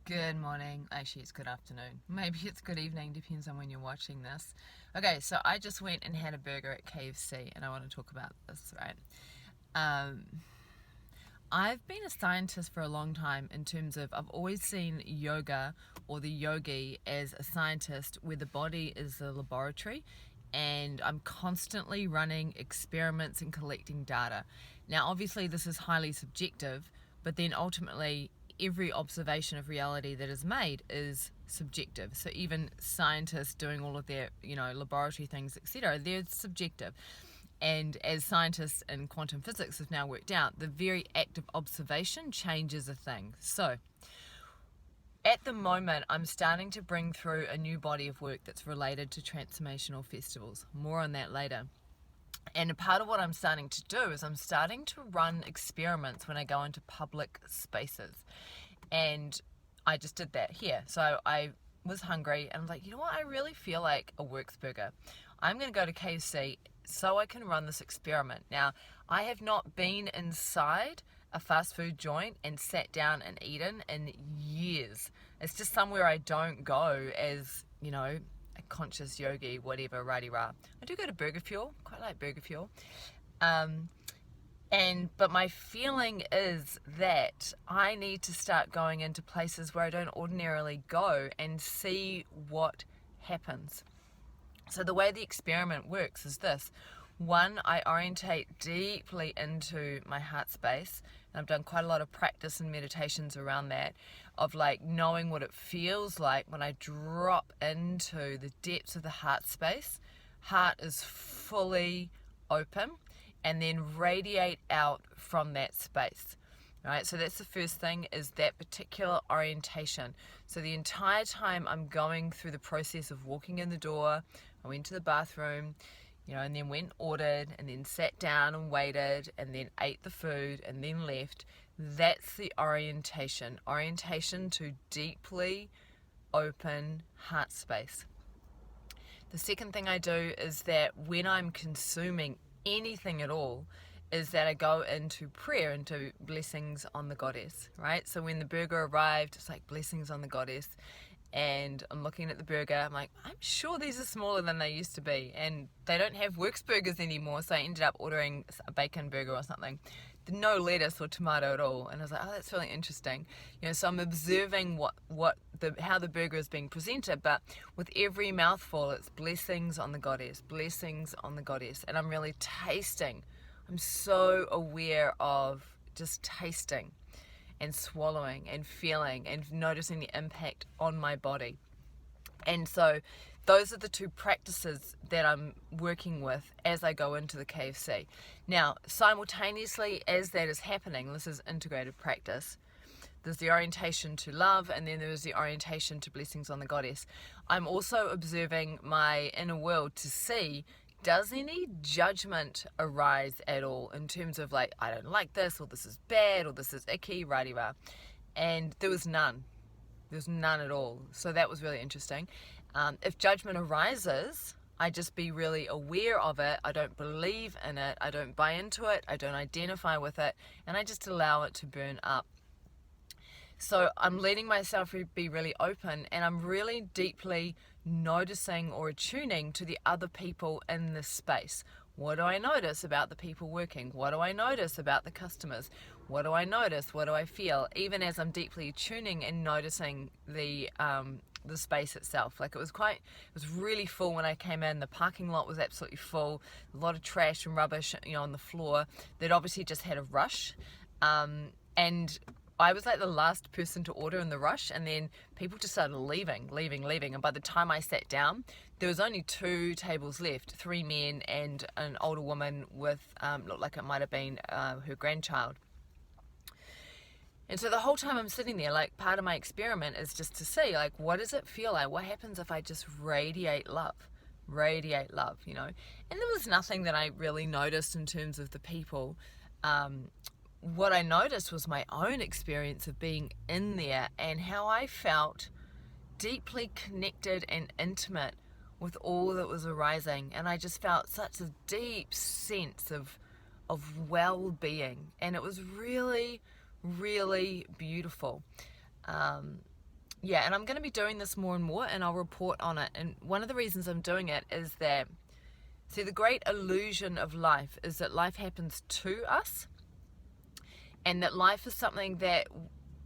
Good morning. Actually, it's good afternoon. Maybe it's good evening, depends on when you're watching this. Okay, so I just went and had a burger at KFC, and I want to talk about this, right? I've been a scientist for a long time in terms of I've always seen yoga or the yogi as a scientist where the body is the laboratory, and I'm constantly running experiments and collecting data. Now, obviously, this is highly subjective, but then ultimately, every observation of reality that is made is subjective. So even scientists doing all of their, laboratory things, etc., they're subjective. And as scientists in quantum physics have now worked out, the very act of observation changes a thing. So at the moment, I'm starting to bring through a new body of work that's related to transformational festivals. More on that later. And a part of what I'm starting to do is I'm starting to run experiments when I go into public spaces. And I just did that here. So I was hungry and I'm like, you know what? I really feel like a works burger. I'm going to go to KFC so I can run this experiment. Now, I have not been inside a fast food joint and sat down and eaten in years. It's just somewhere I don't go as, a conscious yogi, whatever, rah-de-rah. I do go to Burger Fuel, quite like Burger Fuel. But my feeling is that I need to start going into places where I don't ordinarily go and see what happens. So the way the experiment works is this. One, I orientate deeply into my heart space, and I've done quite a lot of practice and meditations around that, of like knowing what it feels like when I drop into the depths of the heart space. Heart is fully open, and then radiate out from that space. Right, so that's the first thing, is that particular orientation. So the entire time I'm going through the process of walking in the door, I went to the bathroom, and then went and ordered, and then sat down and waited, and then ate the food, and then left. That's the orientation to deeply open heart space. The second thing I do is that when I'm consuming anything at all, is that I go into prayer, into blessings on the goddess, right? So when the burger arrived, it's like blessings on the goddess. And I'm looking at the burger, I'm like, I'm sure these are smaller than they used to be. And they don't have works burgers anymore, so I ended up ordering a bacon burger or something. No lettuce or tomato at all. And I was like, oh, that's really interesting. So I'm observing how the burger is being presented, but with every mouthful, it's blessings on the goddess, blessings on the goddess. And I'm really tasting. I'm so aware of just tasting and swallowing and feeling and noticing the impact on my body. And so those are the two practices that I'm working with as I go into the KFC. Now, simultaneously as that is happening, this is integrated practice, there's the orientation to love, and then there's the orientation to blessings on the goddess. I'm also observing my inner world to see, does any judgment arise at all in terms of like, I don't like this, or this is bad, or this is icky, rah-de-rah. And there was none. There's none at all. So that was really interesting. If judgment arises, I just be really aware of it. I don't believe in it. I don't buy into it. I don't identify with it. And I just allow it to burn up. So I'm letting myself be really open, and I'm really deeply noticing or attuning to the other people in this space. What do I notice about the people working? What do I notice about the customers? What do I notice? What do I feel? Even as I'm deeply tuning and noticing the space itself. Like it was really full when I came in. The parking lot was absolutely full. A lot of trash and rubbish, on the floor. They'd obviously just had a rush. And I was like the last person to order in the rush, and then people just started leaving. And by the time I sat down, there was only 2 tables left, 3 men and an older woman with, looked like it might have been her grandchild. And so the whole time I'm sitting there, like part of my experiment is just to see, like, what does it feel like? What happens if I just radiate love? And there was nothing that I really noticed in terms of the people. What I noticed was my own experience of being in there and how I felt deeply connected and intimate with all that was arising. And I just felt such a deep sense of well-being. And it was really, really beautiful. yeah, and I'm going to be doing this more and more, and I'll report on it. And one of the reasons I'm doing it is that, see, the great illusion of life is that life happens to us, and that life is something that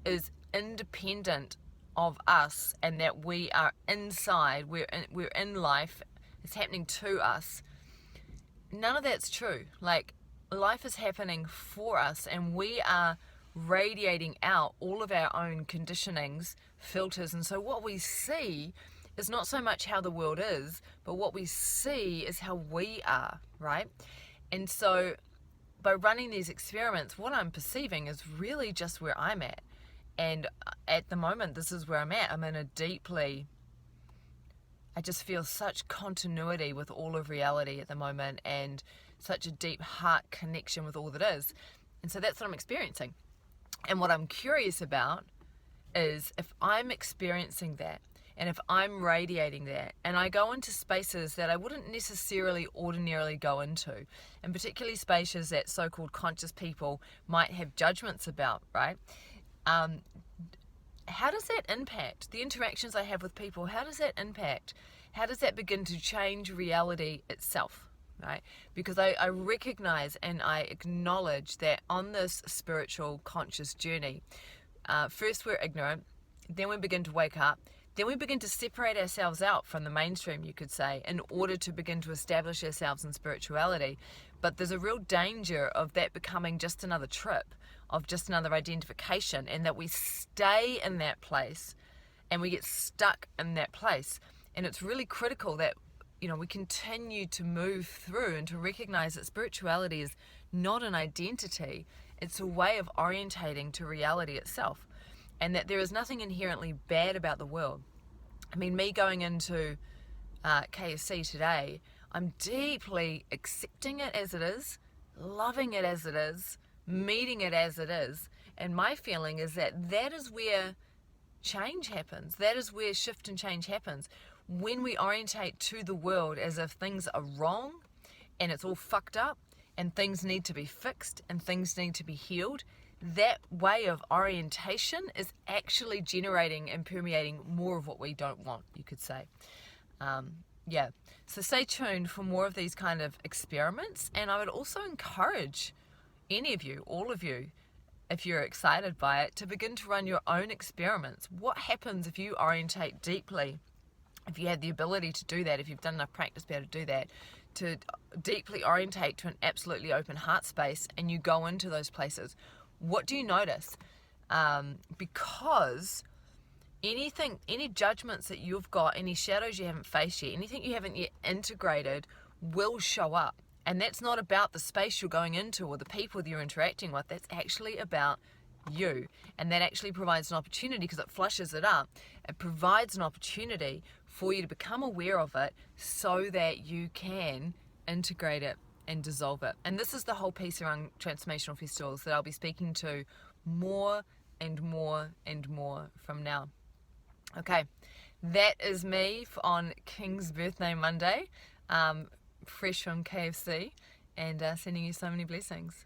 is independent of us, and that we are inside, we're in life, it's happening to us. None of that's true. Like, life is happening for us, and we are radiating out all of our own conditionings, filters. And so what we see is not so much how the world is, but what we see is how we are, right? And so by running these experiments, what I'm perceiving is really just where I'm at. And at the moment, this is where I'm at. I'm in a I just feel such continuity with all of reality at the moment, and such a deep heart connection with all that is. And so that's what I'm experiencing. And what I'm curious about is if I'm experiencing that, and if I'm radiating that, and I go into spaces that I wouldn't necessarily ordinarily go into, and particularly spaces that so-called conscious people might have judgments about, right? How does that impact the interactions I have with people? How does that impact? How does that begin to change reality itself, right? Because I recognize and I acknowledge that on this spiritual conscious journey, first we're ignorant, then we begin to wake up, then we begin to separate ourselves out from the mainstream, you could say, in order to begin to establish ourselves in spirituality. But there's a real danger of that becoming just another trip, of just another identification, and that we stay in that place and we get stuck in that place. And it's really critical that, you know, we continue to move through and to recognize that spirituality is not an identity, it's a way of orientating to reality itself, and that there is nothing inherently bad about the world. I mean, me going into KFC today, I'm deeply accepting it as it is, loving it as it is, meeting it as it is. And my feeling is that that is where change happens. That is where shift and change happens. When we orientate to the world as if things are wrong and it's all fucked up and things need to be fixed and things need to be healed, that way of orientation is actually generating and permeating more of what we don't want, you could say. Yeah, so stay tuned for more of these kind of experiments. And I would also encourage any of you, all of you, if you're excited by it, to begin to run your own experiments. What happens if you orientate deeply, if you have the ability to do that, if you've done enough practice to be able to do that, to deeply orientate to an absolutely open heart space, and you go into those places? What do you notice? Because any judgments that you've got, any shadows you haven't faced yet, anything you haven't yet integrated will show up. And that's not about the space you're going into or the people that you're interacting with. That's actually about you. And that actually provides an opportunity, because it flushes it up. It provides an opportunity for you to become aware of it so that you can integrate it and dissolve it. And this is the whole piece around transformational festivals that I'll be speaking to more and more and more from now. Okay, that is me on King's Birthday Monday, fresh from KFC, and sending you so many blessings.